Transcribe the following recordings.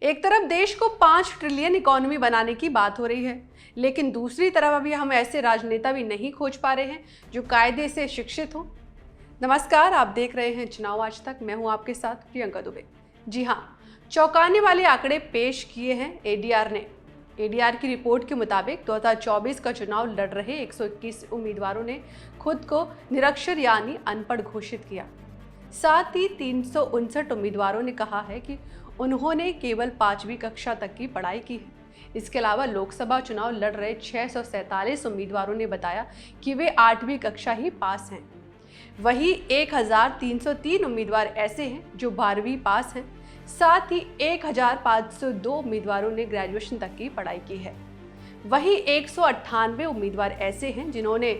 एक तरफ देश को 5 ट्रिलियन इकोनॉमी बनाने की बात हो रही है, लेकिन दूसरी तरफ अभी हम ऐसे राजनेता भी नहीं खोज पा रहे हैं जो कायदे से शिक्षित हो। नमस्कार, आप देख रहे हैं चुनाव आज तक। मैं हूं आपके साथ प्रियंका दुबे। जी हां, चौंकाने वाले आंकड़े पेश किए हैं एडीआर ने। एडीआर की रिपोर्ट के मुताबिक 2024 का चुनाव लड़ रहे 121 उम्मीदवारों ने खुद को निरक्षर यानी अनपढ़ घोषित किया। साथ ही 359 उम्मीदवारों ने कहा है कि उन्होंने केवल 5वीं कक्षा तक की पढ़ाई की है। इसके अलावा लोकसभा चुनाव लड़ रहे 647 उम्मीदवारों ने बताया कि वे 8वीं कक्षा ही पास हैं। वहीं 1303 उम्मीदवार ऐसे हैं जो 12वीं पास हैं। साथ ही 1502 उम्मीदवारों ने ग्रेजुएशन तक की पढ़ाई की है। वहीं 198 उम्मीदवार ऐसे हैं जिन्होंने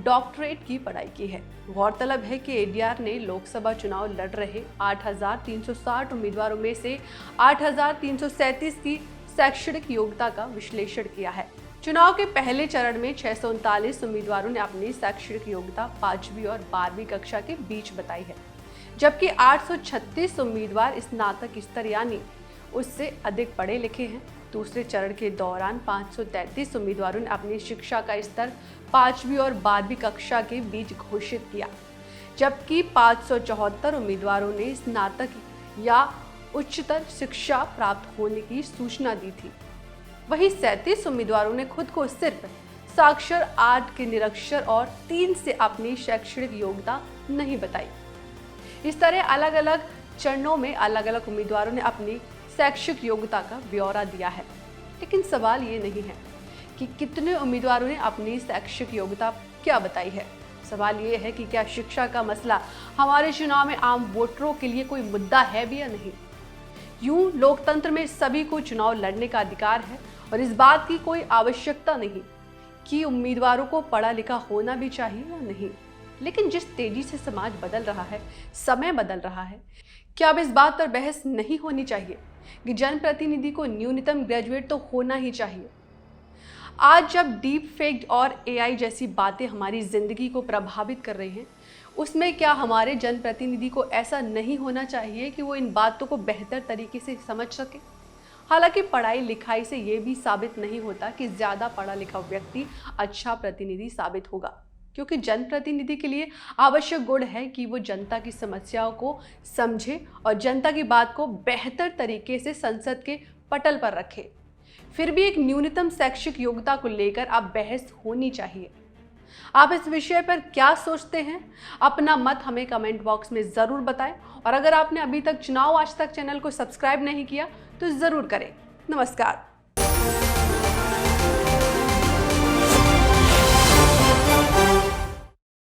डॉक्टरेट की पढ़ाई की है। गौरतलब है कि एडीआर ने लोकसभा चुनाव लड़ रहे 8360 उम्मीदवारों में से 8337 की शैक्षणिक योग्यता का विश्लेषण किया है। चुनाव के पहले चरण में 639 उम्मीदवारों ने अपनी शैक्षणिक योग्यता 5वीं और 12वीं कक्षा के बीच बताई है, जबकि 836 उम्मीदवार स्नातक स्तर यानी उससे अधिक पढ़े लिखे हैं। दूसरे चरण के दौरान 533 उम्मीदवारों ने अपनी शिक्षा का स्तर 5वीं और 12वीं कक्षा के बीच घोषित किया, जबकि 574 उम्मीदवारों ने स्नातक या उच्चतर शिक्षा प्राप्त होने की सूचना दी थी। वहीं 37 उम्मीदवारों ने खुद को सिर्फ साक्षर, 8 के निरक्षर और 3 से अपनी शैक्षणिक योग्यता नहीं बताई। इस तरह अलग अलग चरणों में अलग अलग उम्मीदवारों ने अपनी शैक्षिक योग्यता का ब्यौरा दिया है। लेकिन सवाल ये नहीं है कि कितने उम्मीदवारों ने अपनी शैक्षिक योग्यता क्या बताई है। सवाल ये है कि क्या शिक्षा का मसला हमारे चुनाव में आम वोटरों के लिए कोई मुद्दा है भी या नहीं। यूं लोकतंत्र में सभी को चुनाव लड़ने का अधिकार है और इस बात की कोई आवश्यकता नहीं कि उम्मीदवारों को पढ़ा लिखा होना भी चाहिए या नहीं। लेकिन जिस तेजी से समाज बदल रहा है, समय बदल रहा है, क्या अब इस बात पर बहस नहीं होनी चाहिए कि जनप्रतिनिधि को न्यूनतम ग्रेजुएट तो होना ही चाहिए। आज जब डीप फेक और एआई जैसी बातें हमारी जिंदगी को प्रभावित कर रही हैं, उसमें क्या हमारे जनप्रतिनिधि को ऐसा नहीं होना चाहिए कि वो इन बातों को बेहतर तरीके से समझ सके। हालांकि पढ़ाई लिखाई से ये भी साबित नहीं होता कि ज़्यादा पढ़ा लिखा व्यक्ति अच्छा प्रतिनिधि साबित होगा, क्योंकि जनप्रतिनिधि के लिए आवश्यक गुण है कि वो जनता की समस्याओं को समझे और जनता की बात को बेहतर तरीके से संसद के पटल पर रखे। फिर भी एक न्यूनतम शैक्षिक योग्यता को लेकर अब बहस होनी चाहिए। आप इस विषय पर क्या सोचते हैं? अपना मत हमें कमेंट बॉक्स में ज़रूर बताएं और अगर आपने अभी तक चुनाव आज तक चैनल को सब्सक्राइब नहीं किया तो ज़रूर करें। नमस्कार।